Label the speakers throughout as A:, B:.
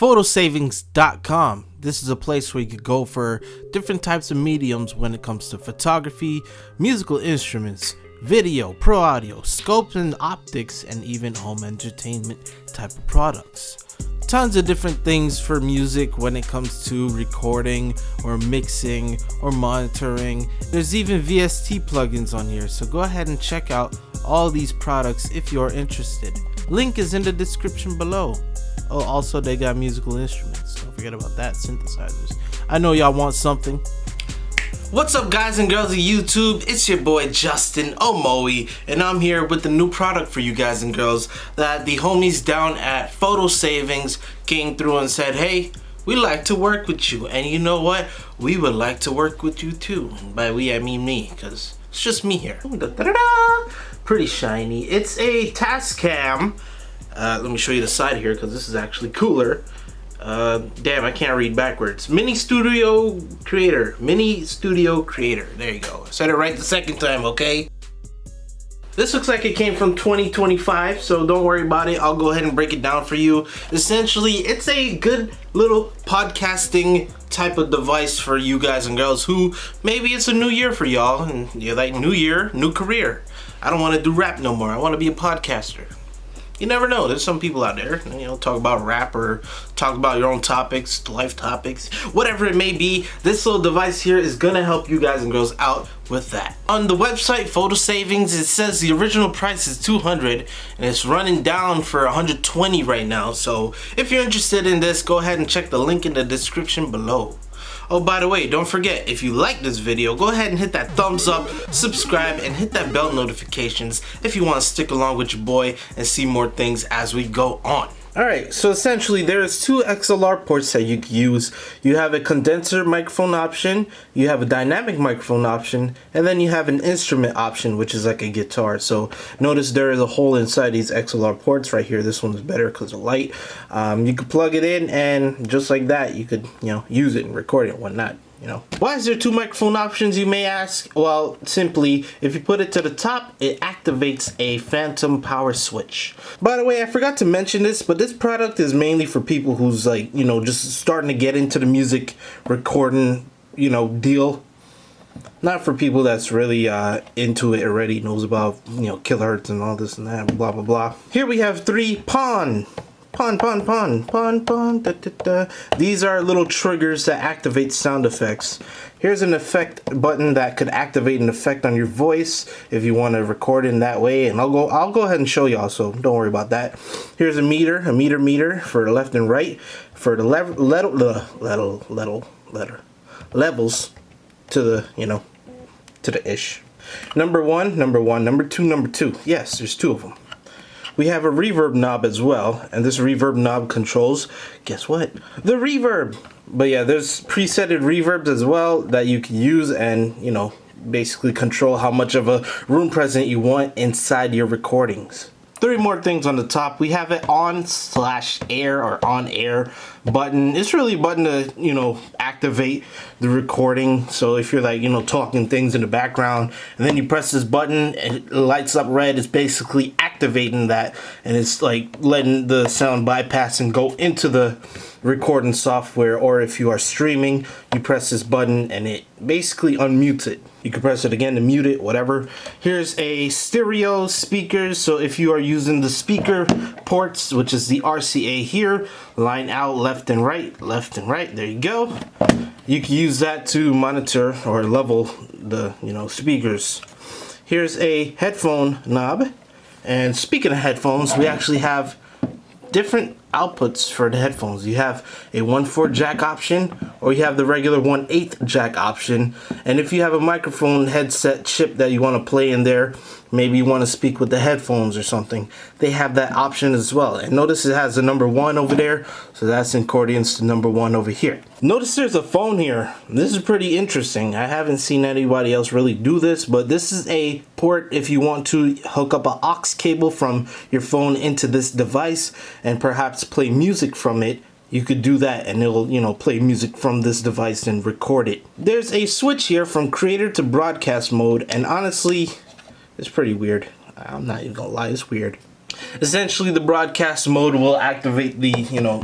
A: photosavings.com. This is a place where you could go for different types of mediums when it comes to photography, musical instruments, video, pro audio, scopes and optics, and even home entertainment type of products. Tons of different things for music when it comes to recording or mixing or monitoring. There's even VST plugins on here, so go ahead and check out all these products if you're interested. Link is in the description below. Oh, also they got musical instruments. Don't forget about that, synthesizers. I know y'all want something. What's up, guys and girls of YouTube? It's your boy Justin Omoi, and I'm here with the new product for you guys and girls that the homies down at Photo Savings came through and said, hey, we like to work with you, and you know what? We would like to work with you too. And by we, I mean me, because it's just me here. Pretty shiny. It's a Tascam. Let me show you the side here because this is actually cooler. Damn, I can't read backwards. MiNiStudio Creator. MiNiStudio Creator. There you go. I said it right the second time, okay? This looks like it came from 2025, so don't worry about it. I'll go ahead and break it down for you. Essentially, it's a good little podcasting type of device for you guys and girls who maybe it's a new year for y'all and you're like, new year, new career. I don't want to do rap no more. I want to be a podcaster. You never know. There's some people out there, you know, talk about rap or talk about your own topics, life topics, whatever it may be. This little device here is gonna help you guys and girls out with that. On the website Photo Savings, it says the original price is $200 and it's running down for $120 right now. So if you're interested in this, go ahead and check the link in the description below. Oh, by the way, don't forget, if you like this video, go ahead and hit that thumbs up, subscribe, and hit that bell notifications if you want to stick along with your boy and see more things as we go on. Alright, so essentially there's two XLR ports that you can use. You have a condenser microphone option, you have a dynamic microphone option, and then you have an instrument option, which is like a guitar. So notice there is a hole inside these XLR ports right here. This one is better because of light. You could plug it in and just like that you could, you know, use it and record it and whatnot. You know. Why is there two microphone options, you may ask? Well, simply, if you put it to the top, it activates a phantom power switch. By the way, I forgot to mention this, but this product is mainly for people who's like, you know, just starting to get into the music recording, you know, deal. Not for people that's really into it already, knows about, you know, kilohertz and all this and that, blah, blah, blah. Here we have three pawn. Da, da, da. These are little triggers that activate sound effects. Here's an effect button that could activate an effect on your voice if you want to record in that way, and I'll go ahead and show y'all, so don't worry about that. Here's a meter for the left and right for the levels to the, you know, to the ish. Number one, number two. Yes, there's two of them. We have a reverb knob as well, and this reverb knob controls, guess what? The reverb! But yeah, there's presetted reverbs as well that you can use and, you know, basically control how much of a room presence you want inside your recordings. Three more things on the top. We have an on/air or on air button. It's really a button to, you know, activate the recording. So if you're like, you know, talking things in the background and then you press this button and it lights up red, it's basically activating that, and it's like letting the sound bypass and go into the recording software. Or if you are streaming, you press this button and it basically unmutes it. You can press it again to mute it, whatever. Here's a stereo speakers. So if you are using the speaker ports, which is the RCA here, line out left and right, there you go. You can use that to monitor or level the, you know, speakers. Here's a headphone knob. And speaking of headphones, we actually have different outputs for the headphones. You have a 1/4 jack option, or you have the regular 1/8 jack option. And if you have a microphone headset chip that you want to play in there, maybe you want to speak with the headphones or something, they have that option as well. And notice it has the number 1 over there, so that's in accordance to number 1 over here. Notice there's a phone here. This is pretty interesting. I haven't seen anybody else really do this, but this is a port if you want to hook up an aux cable from your phone into this device and perhaps play music from it. You could do that and it'll, you know, play music from this device and record it. There's a switch here from creator to broadcast mode, and honestly, it's pretty weird. I'm not even gonna lie, it's weird. Essentially, the broadcast mode will activate the,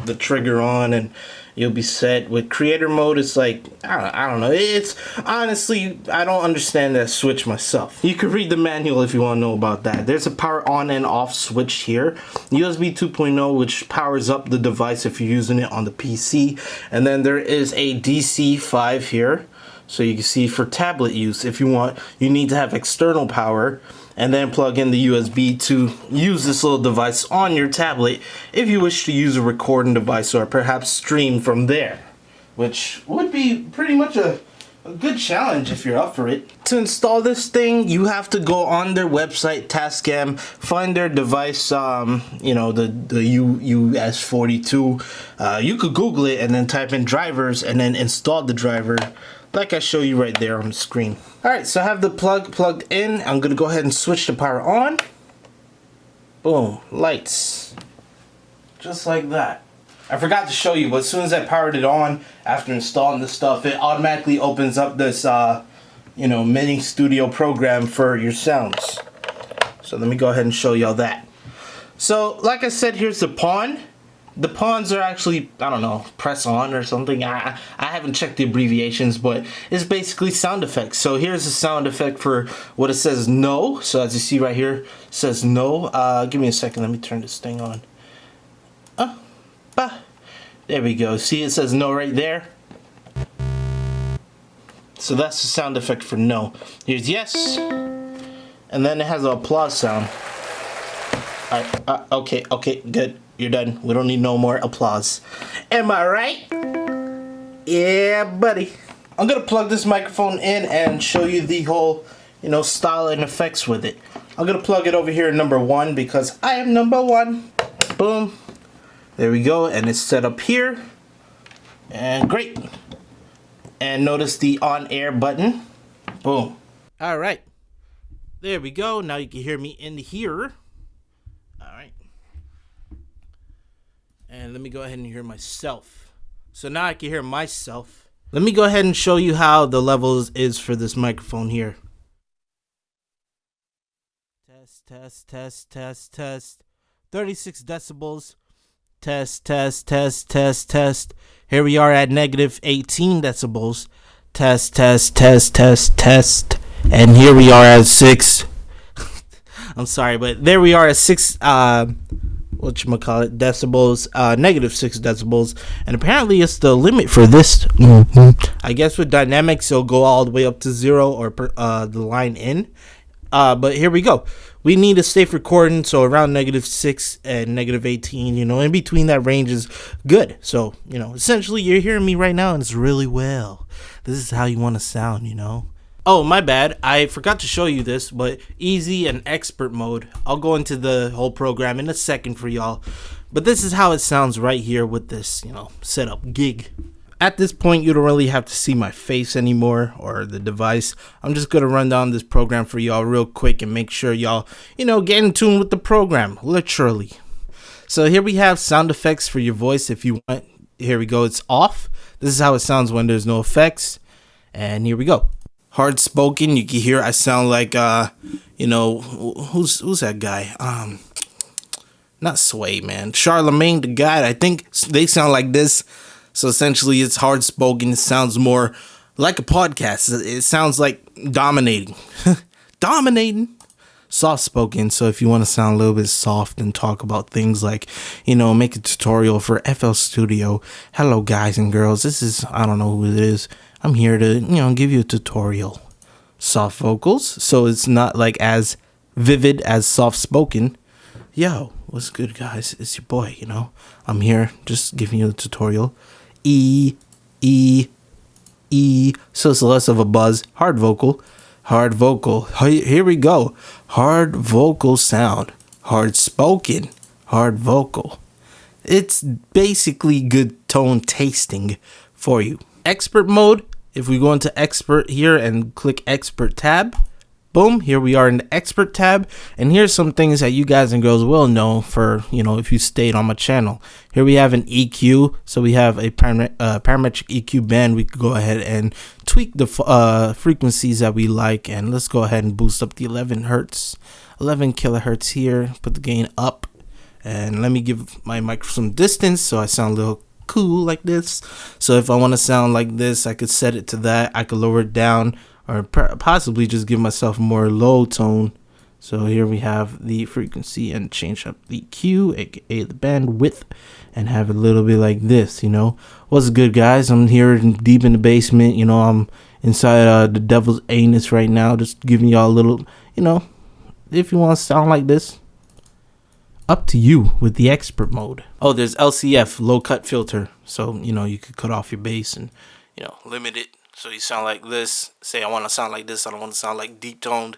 A: the trigger on, and you'll be set. With creator mode, it's like, I don't know. It's honestly, I don't understand that switch myself. You could read the manual if you want to know about that. There's a power on and off switch here. USB 2.0, which powers up the device if you're using it on the PC. And then there is a DC 5 here. So you can see for tablet use, if you want, you need to have external power and then plug in the USB to use this little device on your tablet if you wish to use a recording device or perhaps stream from there, which would be pretty much a good challenge if you're up for it. To install this thing, you have to go on their website, Tascam, find their device, the US42. You could Google it and then type in drivers and then install the driver, like I show you right there on the screen. Alright, so I have the plug plugged in. I'm going to go ahead and switch the power on. Boom, lights. Just like that. I forgot to show you, but as soon as I powered it on, after installing this stuff, it automatically opens up this, MiNiStudio program for your sounds. So let me go ahead and show y'all that. So, like I said, here's the pawn. The pawns are actually, I don't know, press on or something. I haven't checked the abbreviations, but it's basically sound effects. So here's a sound effect for what it says no. So as you see right here, it says no. Give me a second. Let me turn this thing on. There we go. See, it says no right there. So that's the sound effect for no. Here's yes. And then it has an applause sound. Alright, okay, good. You're done. We don't need no more applause. Am I right? Yeah, buddy. I'm gonna plug this microphone in and show you the whole, style and effects with it. I'm gonna plug it over here in number 1 because I am number 1. Boom. There we go, and it's set up here. And great. And notice the on-air button. Boom. All right. There we go. Now you can hear me in here. And let me go ahead and hear myself. So now I can hear myself. Let me go ahead and show you how the levels is for this microphone here. Test. 36 decibels. Test. Here we are at negative 18 decibels. Test. And here we are at 6. I'm sorry, but there we are at 6 decibels, negative 6 decibels, and apparently it's the limit for this. I guess with dynamics it'll go all the way up to 0 or the line in, but here we go. We need a safe recording, so around negative 6 and negative 18, in between that range is good. So essentially you're hearing me right now and it's really well. This is how you want to sound. Oh, my bad. I forgot to show you this, but easy and expert mode. I'll go into the whole program in a second for y'all. But this is how it sounds right here with this, setup gig. At this point, you don't really have to see my face anymore or the device. I'm just going to run down this program for y'all real quick and make sure y'all, get in tune with the program, literally. So here we have sound effects for your voice if you want. Here we go. It's off. This is how it sounds when there's no effects. And here we go. Hard spoken, you can hear I sound like who's that guy? Not Sway, man. Charlemagne the God. I think they sound like this. So essentially it's hard spoken. It sounds more like a podcast. It sounds like dominating. Dominating. Soft spoken. So if you want to sound a little bit soft and talk about things like, make a tutorial for FL Studio. Hello guys and girls. This is, I don't know who it is. I'm here to, give you a tutorial. Soft vocals, so it's not like as vivid as soft spoken. Yo, what's good, guys? It's your boy, I'm here just giving you a tutorial. E. So it's less of a buzz. Hard vocal. Here we go. Hard vocal sound. Hard spoken. Hard vocal. It's basically good tone tasting for you. Expert mode, if we go into expert here and click expert tab, Boom, here we are in the expert tab, and here's some things that you guys and girls will know for, if you stayed on my channel. Here we have an EQ, so we have a parametric EQ band. We could go ahead and tweak the frequencies that we like, and let's go ahead and boost up the 11 kilohertz here, put the gain up, and let me give my mic some distance so I sound a little cool like this. So if I want to sound like this, I could set it to that. I could lower it down, or possibly just give myself more low tone. So here we have the frequency and change up the Q, aka the bandwidth, and have it a little bit like this. What's good, guys? I'm here deep in the basement. I'm inside the devil's anus right now, just giving y'all a little, if you want to sound like this, up to you with the expert mode. Oh, there's Lcf Low-Cut Filter, so you could cut off your bass and limit it so you sound like this. Say I want to sound like this, I don't want to sound like deep toned.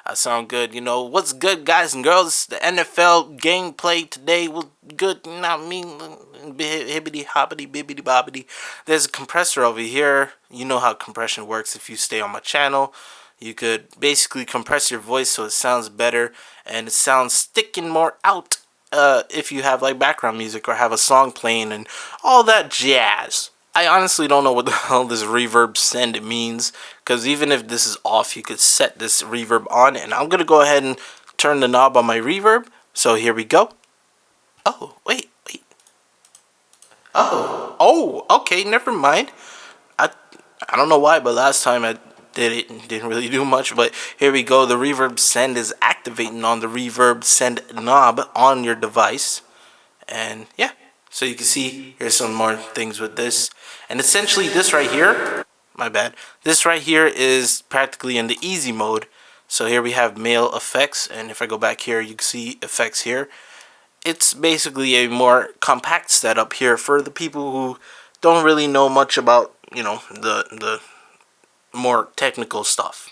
A: I sound good. What's good, guys and girls? The NFL gameplay today was good. Not me, hibbity hoppity bibbity bobbity. There's a compressor over here. You know how compression works if you stay on my channel. You could basically compress your voice so it sounds better and it sounds sticking more out if you have like background music or have a song playing and all that jazz. I honestly don't know what the hell this reverb send means, because even if this is off, you could set this reverb on, and I'm going to go ahead and turn the knob on my reverb. So here we go. Oh, wait. Oh, okay, never mind. I don't know why, but last time I did it and didn't really do much, but here we go. The reverb send is activating on the reverb send knob on your device, and yeah. So you can see here's some more things with this, and essentially this right here, this right here is practically in the easy mode. So here we have male effects, and if I go back here, you can see effects here. It's basically a more compact setup here for the people who don't really know much about the more technical stuff.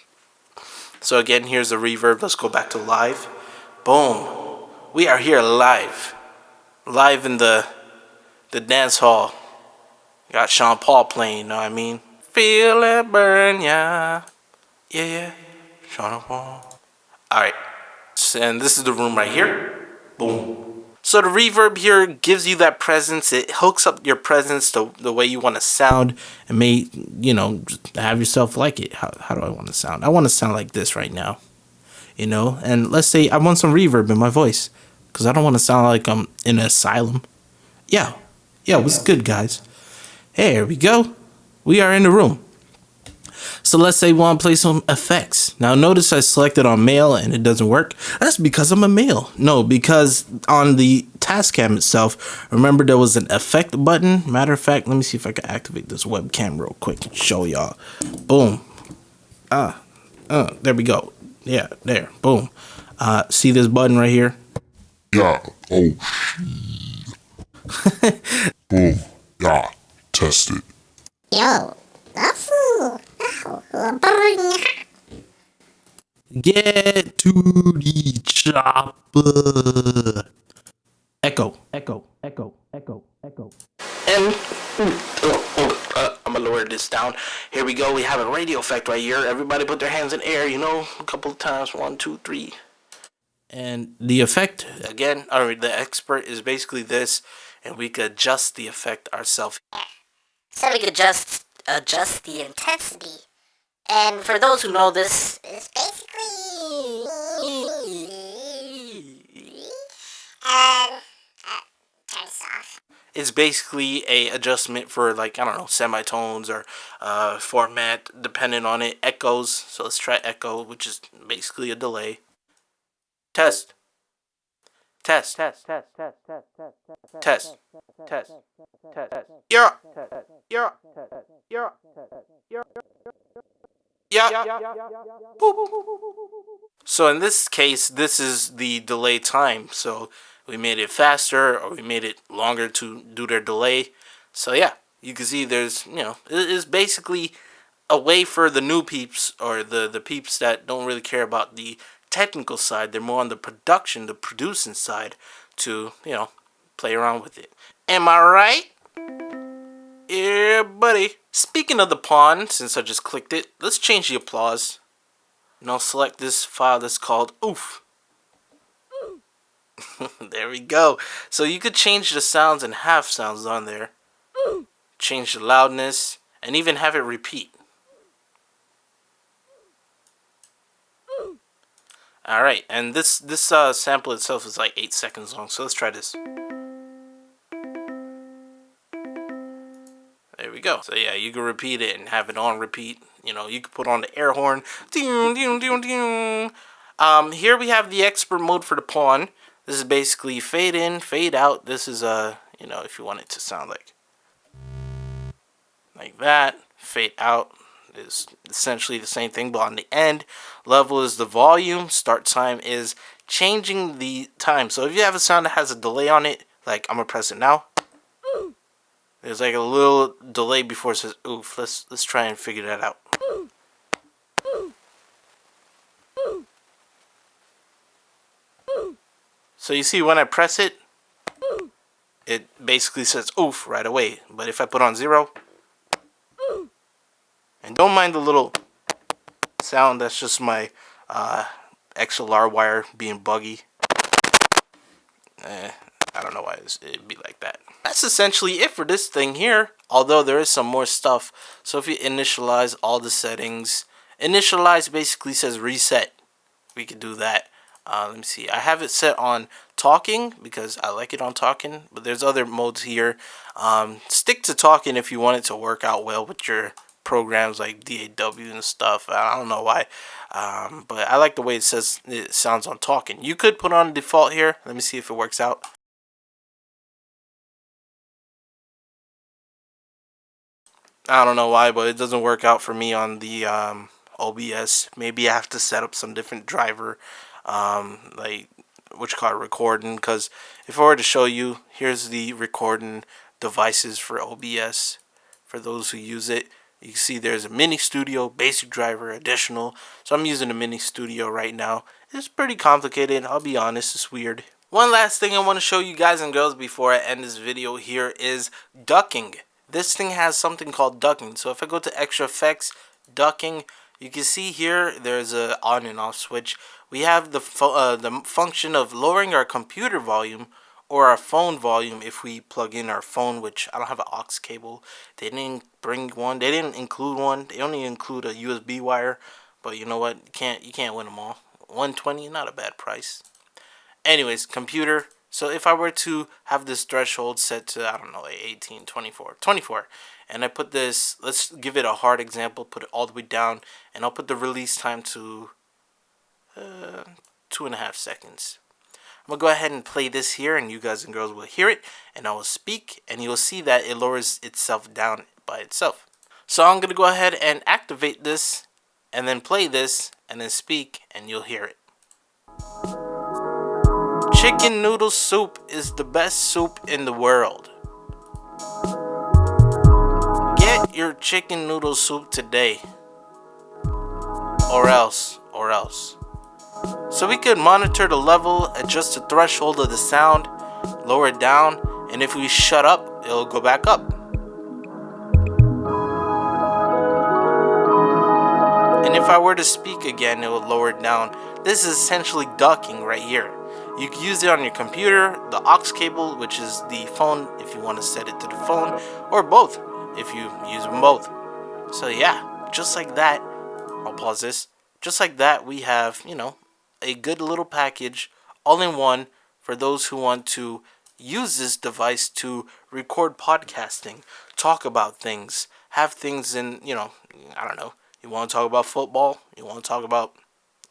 A: So again, here's the reverb. Let's go back to live. Boom, we are here live in the dance hall. Got Sean Paul playing, you know what I mean? Feel it burn, yeah. Sean Paul. Alright, and this is the room right here. Boom. So the reverb here gives you that presence. It hooks up your presence to the way you want to sound, and may, just have yourself like it. How do I want to sound? I want to sound like this right now, and let's say I want some reverb in my voice, because I don't want to sound like I'm in an asylum. Yeah, what's good, guys? Hey, here we go. We are in the room. So let's say we want to play some effects. Now notice I selected on male and it doesn't work. That's because I'm a male. No, because on the Tascam itself, remember there was an effect button. Matter of fact, let me see if I can activate this webcam real quick and show y'all. Boom. There we go. Yeah, there. Boom. See this button right here?
B: Yeah. Oh, boom. Yeah. Test it.
C: Yo.
A: Get to the chopper. Echo. And I'm gonna lower this down. Here we go. We have a radio effect right here. Everybody put their hands in air, a couple of times. 1, 2, 3. And the effect, again, or the expert is basically this, and we could adjust the effect ourselves.
C: So we could just adjust the intensity. And for those who know, this is basically turn this off.
A: It's basically a adjustment for, like, I don't know, semitones or format, depending on it. Echoes. So let's try echo, which is basically a delay. Test. Yeah. So in this case, this is the delay time. So we made it faster, or we made it longer to do their delay. So yeah, you can see there's, it is basically a way for the new peeps, or the peeps that don't really care about the technical side. They're more on the production, the producing side, to, play around with it. Am I right? Yeah, buddy. Speaking of the pawn, since I just clicked it, let's change the applause. And I'll select this file that's called oof. There we go. So you could change the sounds and have sounds on there. Change the loudness and even have it repeat. Alright, and this sample itself is like 8 seconds long, so let's try this. There we go. So yeah, you can repeat it and have it on repeat. You know, you can put on the air horn. Here we have the expert mode for the pawn. This is basically fade in, fade out. This is you know, if you want it to sound like that. Fade out is essentially the same thing, but on the end. Level is the volume. Start time is changing the time. So if you have a sound that has a delay on it, like I'm gonna press it now. There's like a little delay before it says oof. Let's try and figure that out. So you see when I press it, it basically says oof right away. But if I put on 0, and don't mind the little sound, that's just my XLR wire being buggy. I don't know why it'd be like that. That's essentially it for this thing here, although there is some more stuff. So if you initialize all the settings, initialize basically says reset. We could do that. Let me see. I have it set on talking because I like it on talking, but there's other modes here. Stick to talking if you want it to work out well with your programs like DAW and stuff. I don't know why, but I like the way it sounds on talking. You could put on default here. Let me see if it works out. I don't know why, but it doesn't work out for me on the OBS. Maybe I have to set up some different driver, like what you call it, recording. Because if I were to show you, here's the recording devices for OBS. For those who use it, you can see there's a MiNiStudio, basic driver, additional. So I'm using a MiNiStudio right now. It's pretty complicated. I'll be honest, it's weird. One last thing I want to show you guys and girls before I end this video here is ducking. This thing has something called ducking. So if I go to extra effects, ducking, you can see here there's a on and off switch. We have the function of lowering our computer volume or our phone volume if we plug in our phone, which I don't have an aux cable. They didn't bring one. They didn't include one. They only include a USB wire. But you know what? You can't win them all. $120, not a bad price. Anyways, computer. So if I were to have this threshold set to, I don't know, like 18, 24, and I put this, let's give it a hard example, put it all the way down, and I'll put the release time to 2.5 seconds. I'm going to go ahead and play this here, and you guys and girls will hear it, and I will speak, and you'll see that it lowers itself down by itself. So I'm going to go ahead and activate this, and then play this, and then speak, and you'll hear it. Chicken noodle soup is the best soup in the world. Get your chicken noodle soup today. Or else. So we could monitor the level, adjust the threshold of the sound, lower it down, and if we shut up, it'll go back up. And if I were to speak again, it would lower it down. This is essentially ducking right here. You can use it on your computer, the aux cable, which is the phone if you want to set it to the phone, or both if you use them both. So yeah, just like that, I'll pause this. Just like that, we have, you know, a good little package all in one for those who want to use this device to record podcasting, talk about things, have things in, you know, I don't know. You want to talk about football? You want to talk about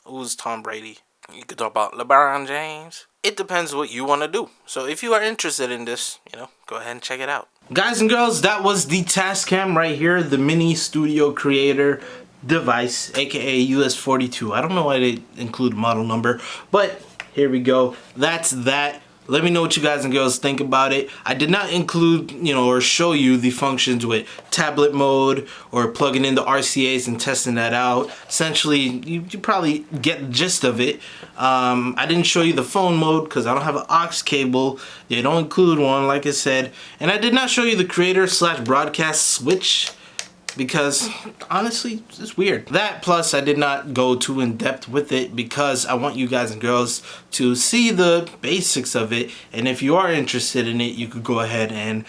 A: who's Tom Brady? You could talk about LeBron James. It depends what you want to do. So if you are interested in this, you know, go ahead and check it out. Guys and girls, that was the Tascam right here, the MiNiStudio Creator device, aka US42. I don't know why they include model number, but here we go. That's that. Let me know what you guys and girls think about it. I did not include, you know, or show you the functions with tablet mode or plugging in the RCAs and testing that out. Essentially, you probably get the gist of it. I didn't show you the phone mode because I don't have an aux cable. They don't include one, like I said. And I did not show you the creator/broadcast switch. because honestly, it's weird. That plus I did not go too in depth with it because I want you guys and girls to see the basics of it. And if you are interested in it, you could go ahead and,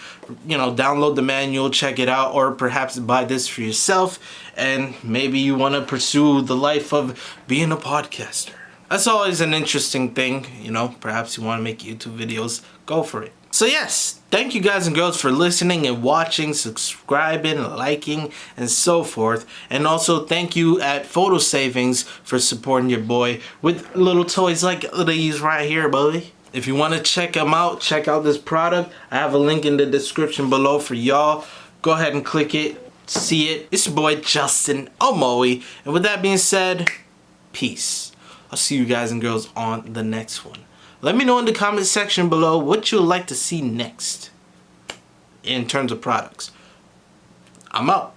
A: you know, download the manual, check it out, or perhaps buy this for yourself. And maybe you want to pursue the life of being a podcaster. That's always an interesting thing, you know, perhaps you want to make YouTube videos, go for it. So yes, thank you guys and girls for listening and watching, subscribing, liking, and so forth. And also thank you at Photo Savings for supporting your boy with little toys like these right here, buddy. If you want to check them out, check out this product. I have a link in the description below for y'all. Go ahead and click it, see it. It's your boy Justin Omoi. And with that being said, peace. I'll see you guys and girls on the next one. Let me know in the comment section below what you'd like to see next in terms of products. I'm out.